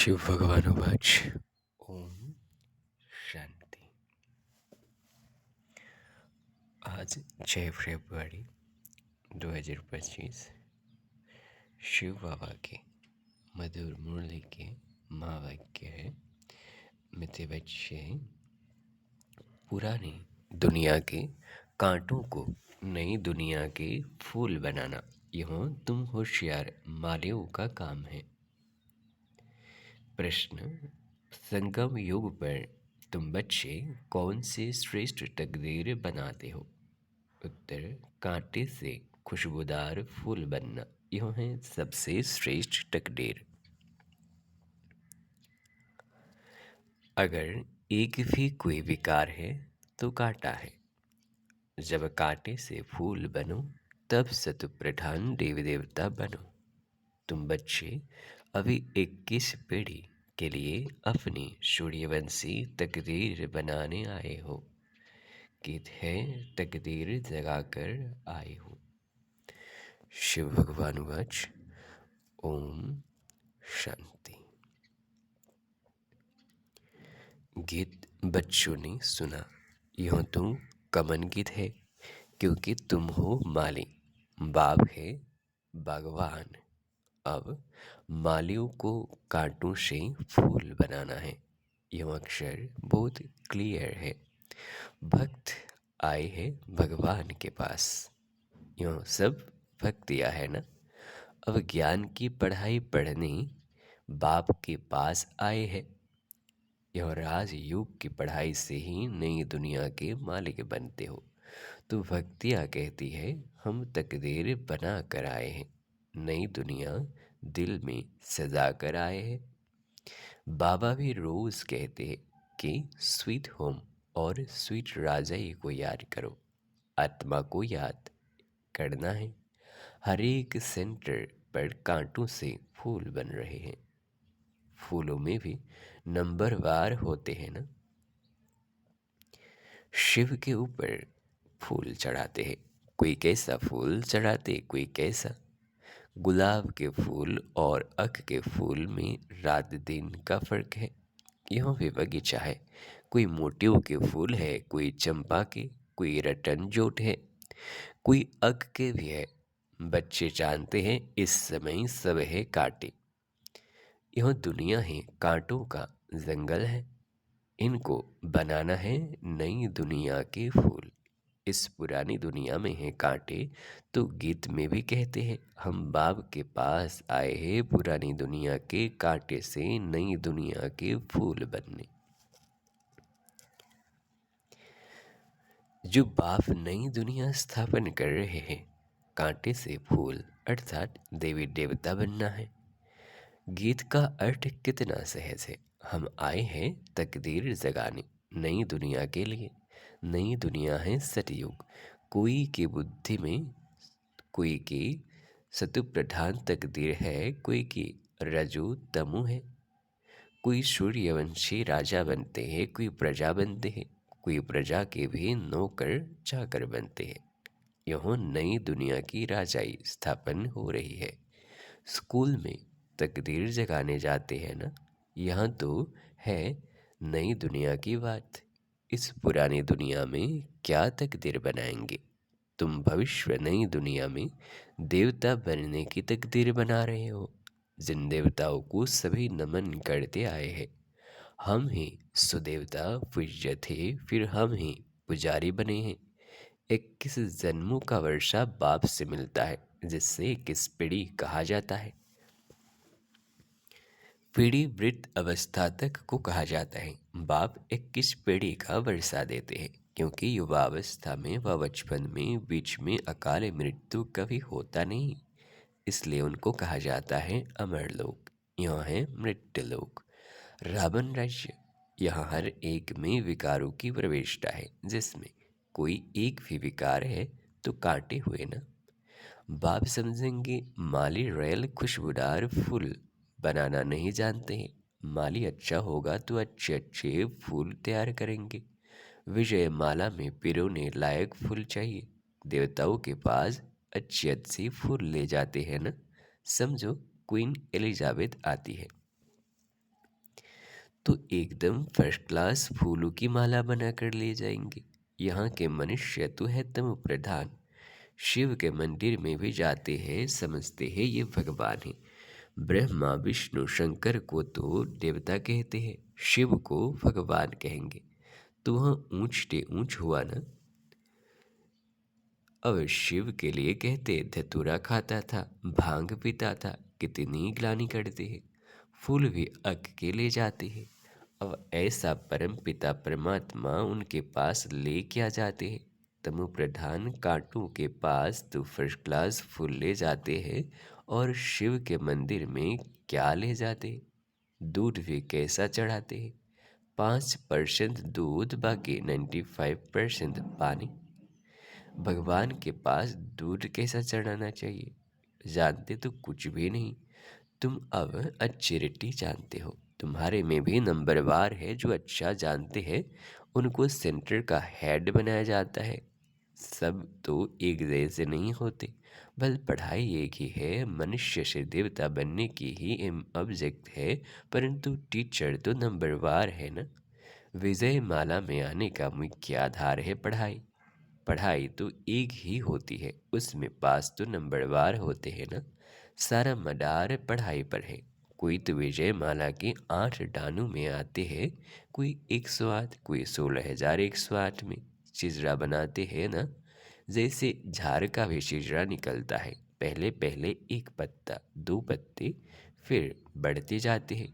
शिव भगवानुवाच। ओम शांति। आज 6 फरवरी 2025 शिव बाबा के मधुर मुरली के महावाक्य है। मित्र बच्चे, पुरानी दुनिया के कांटों को नई दुनिया के फूल बनाना यह तुम होशियार मालियों का काम है। प्रश्न: संगम युग पर तुम बच्चे कौन से श्रेष्ठ तकदीर बनाते हो? उत्तर: कांटे से खुशबूदार फूल बनना यह है सबसे श्रेष्ठ तकदीर। अगर एक भी कोई विकार है तो कांटा है। जब कांटे से फूल बनो तब शतप्रधान देवी देवता बनो। तुम बच्चे अभी 21 पीढ़ी के लिए अपनी सूर्यवंशी तकदीर बनाने आए हो। गीत है तकदीर जगाकर आए हो। शिव भगवानुवाच। ओम शांति। गीत बच्चों ने सुना। यह तो कमन गीत है, क्योंकि तुम हो माली, बाप है भगवान। अब मालियों को कांटों से फूल बनाना है। यह अक्षर बहुत क्लियर है। भक्त आए हैं भगवान के पास। यह सब भक्तियाँ है ना। अब ज्ञान की पढ़ाई पढ़ने बाप के पास आए हैं। यह राजयोग की पढ़ाई से ही नई दुनिया के मालिक बनते हो। तो भक्तियाँ कहती है हम तकदीर बना कर आए हैं, नई दुनिया दिल में सजा कर आए हैं। बाबा भी रोज कहते हैं कि स्वीट होम और स्वीट राजाई को याद करो। आत्मा को याद करना है। हर एक सेंटर पर कांटों से फूल बन रहे हैं। फूलों में भी नंबरवार होते हैं ना। शिव के ऊपर फूल चढ़ाते हैं। कोई कैसा फूल चढ़ाते, कोई कैसा। गुलाब के फूल और अख के फूल में रात दिन का फर्क है। यह भी बगीचा है। कोई मोतियों के फूल है, कोई चंपा के, कोई रतन जोट है, कोई अख के भी है। बच्चे जानते हैं इस समय सब है कांटे। यह दुनिया है कांटों का जंगल है। इनको बनाना है नई दुनिया के फूल। इस पुरानी दुनिया में है कांटे, तो गीत में भी कहते हैं हम बाप के पास आए हैं पुरानी दुनिया के कांटे से नई दुनिया के फूल बनने। जो बाप नई दुनिया स्थापन कर रहे हैं, कांटे से फूल अर्थात देवी देवता बनना है। गीत का अर्थ कितना सहज है। हम आए हैं तकदीर जगाने नई दुनिया के लिए। नई दुनिया है सतयुग। कोई की बुद्धि में, कोई की सतु प्रधान तकदीर है, कोई की रजो तमु है। कोई सूर्यवंशी राजा बनते हैं, कोई प्रजा बनते हैं, कोई प्रजा के भी नौकर चाकर बनते हैं। यह नई दुनिया की राजाई स्थापन हो रही है। स्कूल में तकदीर जगाने जाते हैं ना। यहाँ तो है नई दुनिया की बात। इस पुरानी दुनिया में क्या तकदीर बनाएंगे? तुम भविष्य नई दुनिया में देवता बनने की तकदीर बना रहे हो। जिन देवताओं को सभी नमन करते आए हैं, हम ही सुदेवता पूज्य थे, फिर हम ही पुजारी बने हैं। 21 जन्मों का वर्षा बाप से मिलता है, जिससे 21 पीढ़ी कहा जाता है। पीढ़ी वृद्ध अवस्था तक को कहा जाता है। बाप 21 पीढ़ी का वर्षा देते हैं, क्योंकि युवावस्था में व बचपन में बीच में अकाल मृत्यु कभी होता नहीं। इसलिए उनको कहा जाता है अमर लोक। यह है मृत्यु लोक। रावण राज्य। यहाँ हर एक में विकारों की प्रवेशता है। जिसमें कोई एक भी विकार है तो काटे हुए ना। बाप समझेंगे माली रॉयल खुशबूदार फूल बनाना नहीं जानते हैं। माली अच्छा होगा तो अच्छे अच्छे फूल तैयार करेंगे। विजय माला में पिरोने लायक फूल चाहिए। देवताओं के पास अच्छी अच्छी फूल ले जाते हैं ना। समझो क्वीन एलिजाबेथ आती है, तो एकदम फर्स्ट क्लास फूलों की माला बनाकर ले जाएंगे। यहाँ के मनुष्य तो है तमो प्रधान। शिव के मंदिर में भी जाते हैं, समझते हैं ये भगवान है। ब्रह्मा विष्णु शंकर को तो देवता कहते हैं, शिव को भगवान कहेंगे, तो वह ऊंच से ऊंच हुआ ना। अब शिव के लिए कहते धतूरा खाता था, भांग पीता था, कितनी ग्लानि करते हैं। फूल भी अक के ले जाते हैं। अब ऐसा परम पिता परमात्मा उनके पास ले क्या जाते हैं। तमो प्रधान कांटों के पास तो फर्स्ट क्लास फूल ले जाते हैं, और शिव के मंदिर में क्या ले जाते हैं। दूध भी कैसा चढ़ाते हैं, 5% दूध, बाकी 95% पानी। भगवान के पास दूध कैसा चढ़ाना चाहिए, जानते तो कुछ भी नहीं। तुम अब अच्छी जानते हो, तुम्हारे में भी नंबरवार है जो अच्छा जानते हैं, उनको सेंटर का हेड बनाया जाता है। सब तो एक जैसे नहीं होते, बल पढ़ाई एक ही है, मनुष्य से देवता बनने की ही एम ऑब्जेक्ट है, परंतु टीचर तो नंबरवार है ना। विजय माला में आने का मुख्य आधार है पढ़ाई। पढ़ाई तो एक ही होती है, उसमें पास तो नंबरवार होते हैं ना। सारा मदार पढ़ाई पर है। कोई तो विजय माला के 8 डानों में आते हैं, कोई 108, कोई 16,108 में। चिजरा बनाते हैं ना, जैसे झाड़ का भी चिजरा निकलता है। पहले पहले एक पत्ता, 2 पत्ते, फिर बढ़ते जाते हैं।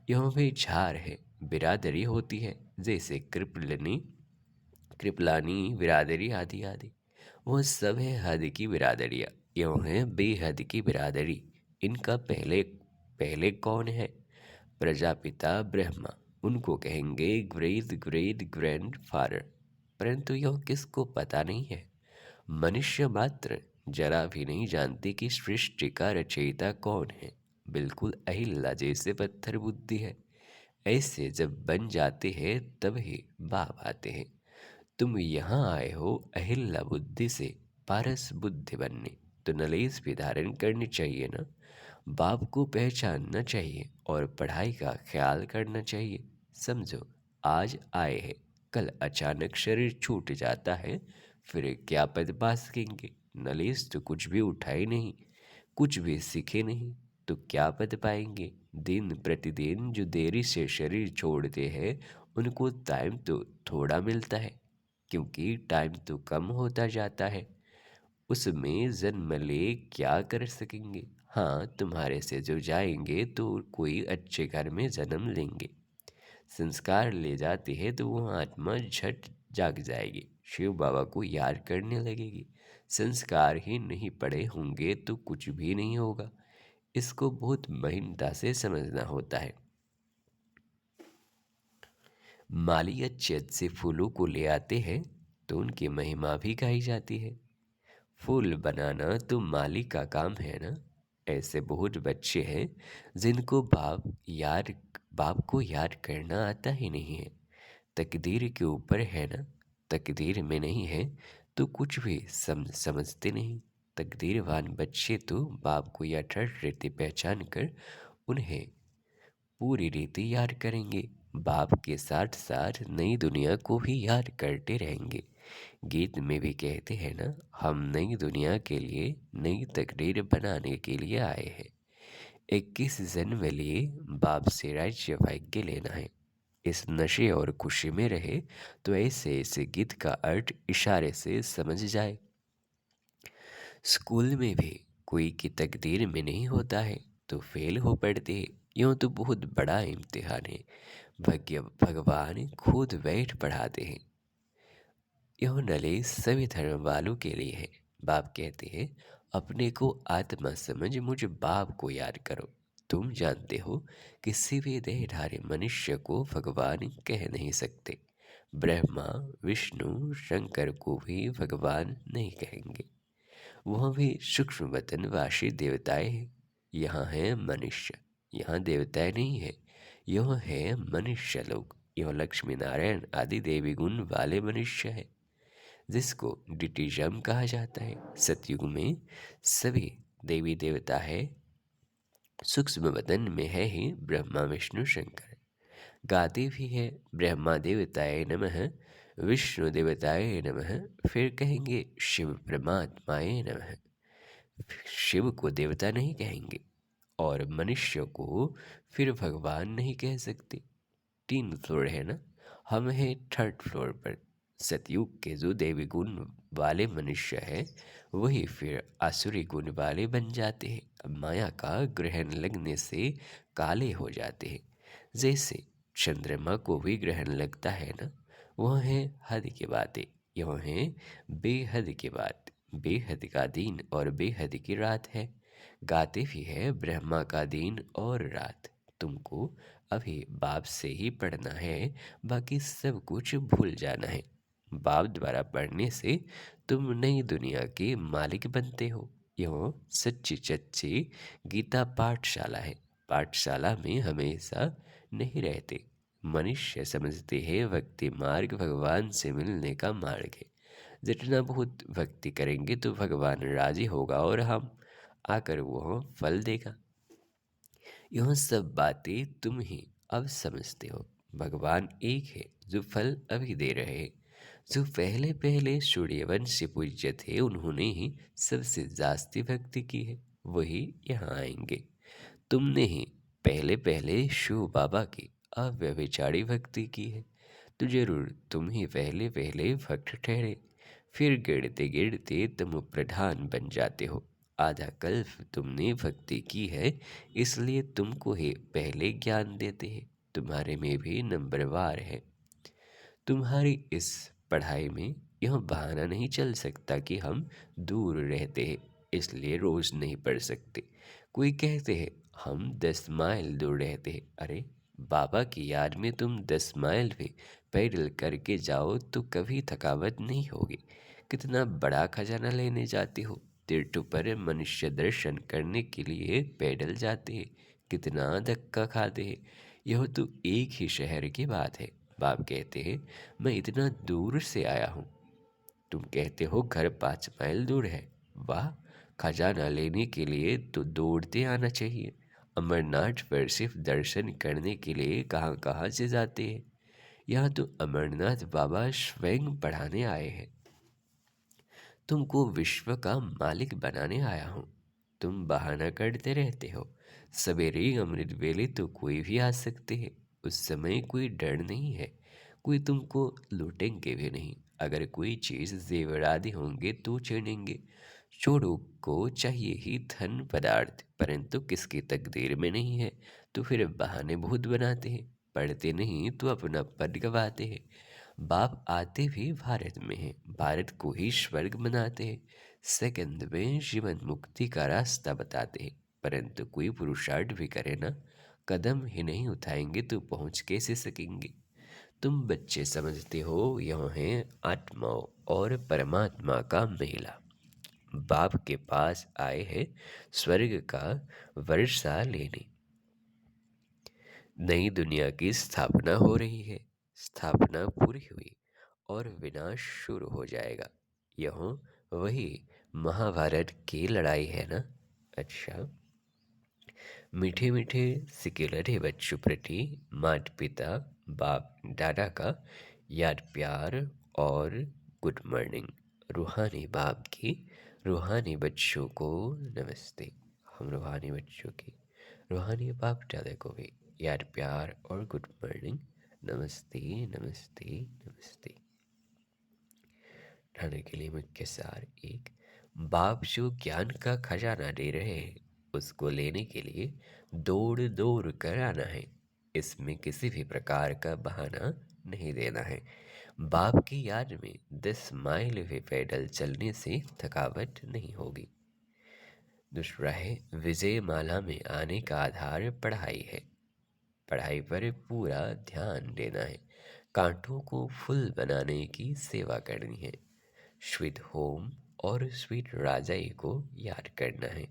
यह भी झाड़ है, बिरादरी होती है, जैसे कृपलानी बिरादरी आदि आदि। वो सब है हद की बिरादरियाँ, यूँ है बेहद की बिरादरी। इनका पहले पहले कौन है, प्रजापिता ब्रह्मा। उनको कहेंगे ग्रेट ग्रेट ग्रैंड फादर, परंतु यह किसको पता नहीं है। मनुष्य मात्र जरा भी नहीं जानते कि सृष्टि का रचयिता कौन है। बिल्कुल अहिल्ला जैसे पत्थर बुद्धि है। ऐसे जब बन जाते हैं तब ही बाप आते हैं। तुम यहाँ आए हो अहिल्ला बुद्धि से पारस बुद्धि बनने, तो नलेज भी धारण करनी चाहिए ना। बाप को पहचानना चाहिए और पढ़ाई का ख्याल करना चाहिए। समझो, आज आए हैं, कल अचानक शरीर छूट जाता है, फिर क्या पद पा सकेंगे। नलेज तो कुछ भी उठाए नहीं, कुछ भी सीखे नहीं, तो क्या पद पाएंगे। दिन प्रतिदिन जो देरी से शरीर छोड़ते हैं, उनको टाइम तो थोड़ा मिलता है, क्योंकि टाइम तो कम होता जाता है। उसमें जन्म ले क्या कर सकेंगे। हाँ, तुम्हारे से जो जाएंगे तो कोई अच्छे घर में जन्म लेंगे। संस्कार ले जाते हैं तो वह आत्मा झट जाग जाएगी, शिव बाबा को याद करने लगेगी। संस्कार ही नहीं पड़े होंगे तो कुछ भी नहीं होगा। इसको बहुत महीनता से समझना होता है। माली अच्छे अच्छे फूलों को ले आते हैं तो उनकी महिमा भी गाई जाती है। फूल बनाना तो माली का काम है ना। ऐसे बहुत बच्चे हैं जिनको बाप को याद करना आता ही नहीं है। तकदीर के ऊपर है ना, तकदीर में नहीं है तो कुछ भी समझते नहीं। तकदीरवान बच्चे तो बाप को यथार्थ रीति पहचान कर उन्हें पूरी रीति याद करेंगे। बाप के साथ साथ नई दुनिया को भी याद करते रहेंगे। गीत में भी कहते हैं ना, हम नई दुनिया के लिए नई तकदीर बनाने के लिए आए हैं। 21 जन्म लिए बाप से राज्य भाग्य लेना है। इस नशे और खुशी में रहे तो ऐसे ऐसे गीत का अर्थ इशारे से समझ जाए। स्कूल में भी कोई की तकदीर में नहीं होता है तो फेल हो पड़ते हैं। यूँ तो बहुत बड़ा इम्तिहान है, भगवान खुद बैठ पढ़ाते हैं। यह नलेज सभी धर्म वालों के लिए है। बाप कहते हैं, अपने को आत्मा समझ मुझ बाप को याद करो। तुम जानते हो किसी भी देहधारी मनुष्य को भगवान कह नहीं सकते। ब्रह्मा विष्णु शंकर को भी भगवान नहीं कहेंगे, वह भी सूक्ष्म वतनवासी देवताएं हैं। यहाँ है मनुष्य, यहाँ देवताएं नहीं है, यह है मनुष्य लोग। यह लक्ष्मी नारायण आदि देवी गुण वाले मनुष्य है, जिसको डिटिजम कहा जाता है। सतयुग में सभी देवी देवता है, सूक्ष्म वतन में है ही ब्रह्मा विष्णु शंकर। गाते भी हैं ब्रह्मा देवताय नमः, विष्णु देवताय नमः, फिर कहेंगे शिव परमात्माय नमः। शिव को देवता नहीं कहेंगे और मनुष्य को फिर भगवान नहीं कह सकते। 3 फ्लोर है ना, हम हैं 3rd फ्लोर पर। सतयुग के जो देवी गुण वाले मनुष्य है वही फिर आसुरी गुण वाले बन जाते हैं। अब माया का ग्रहण लगने से काले हो जाते हैं। जैसे चंद्रमा को भी ग्रहण लगता है ना, वह है हद की बातें, यह है बेहद की बात। बेहद का दिन और बेहद की रात है। गाते भी है ब्रह्मा का दिन और रात। तुमको अभी बाप से ही पढ़ना है, बाकी सब कुछ भूल जाना है। बाप द्वारा पढ़ने से तुम नई दुनिया के मालिक बनते हो। यह सच्ची सच्ची गीता पाठशाला है। पाठशाला में हमेशा नहीं रहते। मनुष्य समझते हैं भक्ति मार्ग भगवान से मिलने का मार्ग है। जितना बहुत भक्ति करेंगे तो भगवान राजी होगा और हम आकर वो फल देगा। यह सब बातें तुम ही अब समझते हो। भगवान एक है जो फल अभी दे रहे हैं। जो पहले पहले सूर्यवंशी पूज्य थे उन्होंने ही सबसे जास्ती भक्ति की है, वही यहाँ आएंगे। तुमने ही पहले पहले शिव बाबा की अव्यभिचारी भक्ति की है, तो जरूर तुम ही पहले पहले भक्त ठहरे। फिर गिरते गिरते तुम प्रधान बन जाते हो। आधा कल्प तुमने भक्ति की है, इसलिए तुमको ही पहले ज्ञान देते हैं। तुम्हारे में भी नंबरवार है। तुम्हारी इस पढ़ाई में यह बहाना नहीं चल सकता कि हम दूर रहते हैं इसलिए रोज नहीं पढ़ सकते। कोई कहते हैं हम 10 माइल दूर रहते हैं। अरे, बाबा की याद में तुम 10 माइल भी पैदल करके जाओ तो कभी थकावट नहीं होगी। कितना बड़ा खजाना लेने जाते हो। तीर्थ पर मनुष्य दर्शन करने के लिए पैदल जाते हैं, कितना धक्का खाते हैं। यह तो एक ही शहर की बात है। बाप कहते हैं मैं इतना दूर से आया हूँ। तुम कहते हो घर 5 माइल दूर है। वाह, खजाना लेने के लिए तो दौड़ते आना चाहिए। अमरनाथ पर सिर्फ दर्शन करने के लिए कहाँ कहाँ से जाते हैं। यहाँ तो अमरनाथ बाबा स्वयं पढ़ाने आए हैं। तुमको विश्व का मालिक बनाने आया हूँ। तुम बहाना करते रहते हो। सवेरे अमृत वेले तो कोई भी आ सकते हैं। उस समय कोई डर नहीं है। कोई तुमको लूटेंगे भी नहीं। अगर कोई चीज़ जेवर आदि होंगे तो छीनेंगे। चोरों को चाहिए ही धन पदार्थ, परंतु किसकी तकदीर में नहीं है तो फिर बहाने बहुत बनाते हैं। पढ़ते नहीं तो अपना पद गवाते हैं। बाप आते भी भारत में हैं, भारत को ही स्वर्ग बनाते हैं। सेकंड में जीवन मुक्ति का रास्ता बताते हैं। परंतु कोई पुरुषार्थ भी करे ना, कदम ही नहीं उठाएंगे तो पहुंच कैसे सकेंगे। तुम बच्चे समझते हो यह है आत्मा और परमात्मा का मेला। बाप के पास आए हैं स्वर्ग का वर्षा लेने। नई दुनिया की स्थापना हो रही है। स्थापना पूरी हुई और विनाश शुरू हो जाएगा। यह वही महाभारत की लड़ाई है ना। अच्छा, मीठे मीठे सिकेलरे बच्चों प्रति माता पिता बाप दादा का याद प्यार और गुड मॉर्निंग। रूहानी बाप की रूहानी बच्चों को नमस्ते। हम रूहानी बच्चों की रूहानी बाप दादा को भी याद प्यार और गुड मॉर्निंग। नमस्ते नमस्ते नमस्ते। ठाने के लिए मुख्य सार एक, बाप जो ज्ञान का खजाना दे रहे हैं उसको लेने के लिए दौड़ दौड़ कर आना है। इसमें किसी भी प्रकार का बहाना नहीं देना है। बाप की याद में 10 माइल भी पैदल चलने से थकावट नहीं होगी। दूसरा है, विजय माला में आने का आधार पढ़ाई है। पढ़ाई पर पूरा ध्यान देना है। कांटों को फूल बनाने की सेवा करनी है। श्वेत होम और श्वेत राजाई को याद करना है।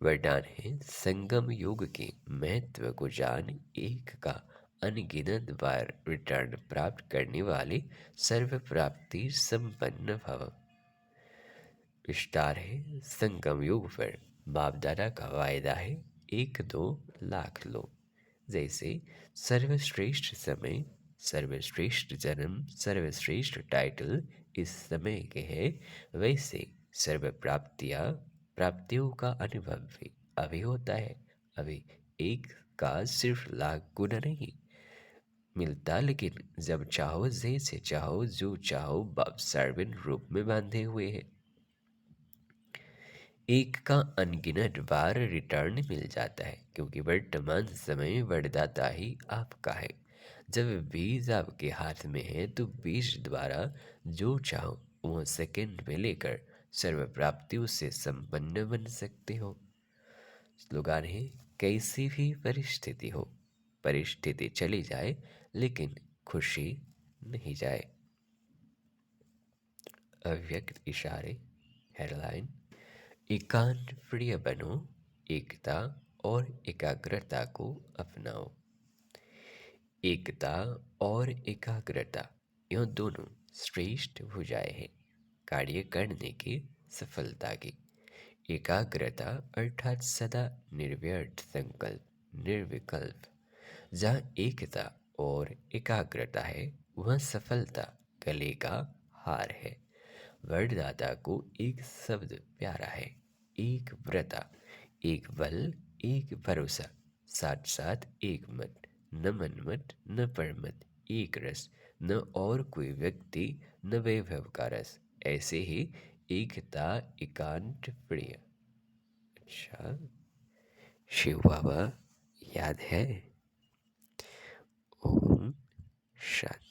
वरदान है, संगम योग के महत्व को जान, एक का अनगिनत बार रिटर्न प्राप्त करने वाले सर्व प्राप्ति संपन्न भव। विस्तार है, संगम योग पर बाप दादा का वायदा है 1-2 लाख लो। जैसे सर्वश्रेष्ठ समय, सर्वश्रेष्ठ जन्म, सर्वश्रेष्ठ टाइटल इस समय के हैं, वैसे सर्व प्राप्तियाँ, प्राप्तियों का अनुभव भी अभी होता है। अभी एक का सिर्फ लाख गुना नहीं मिलता, लेकिन जब चाहो जैसे चाहो जो चाहो बाप सर्विन रूप में बांधे हुए हैं। एक का अनगिनत बार रिटर्न मिल जाता है, क्योंकि वर्तमान समय वरदाता ही आपका है। जब बीज आपके हाथ में है तो बीज द्वारा जो चाहो वो सेकंड में लेकर सर्व प्राप्तियों से संपन्न बन सकते हो। स्लोगान है, कैसी भी परिस्थिति हो, परिस्थिति चली जाए लेकिन खुशी नहीं जाए। अव्यक्त इशारे हेडलाइन, एकांत प्रिय बनो, एकता और एकाग्रता को अपनाओ। एकता और एकाग्रता यह दोनों श्रेष्ठ भुजाएं हैं कार्य करने की सफलता की। एकाग्रता अर्थात सदा निर्व्यर्थ संकल्प, निर्विकल्प। जहाँ एकता और एकाग्रता है वह सफलता गले का हार है। वरदाता को एक शब्द प्यारा है, एक व्रता, एक बल, एक भरोसा, साथ साथ एक मत, न मनमत न परमत, एक रस, न और कोई व्यक्ति न वैभव का रस, ऐसे ही एकता एकांत प्रिय। अच्छा, शिव बाबा याद है? ओम शांति।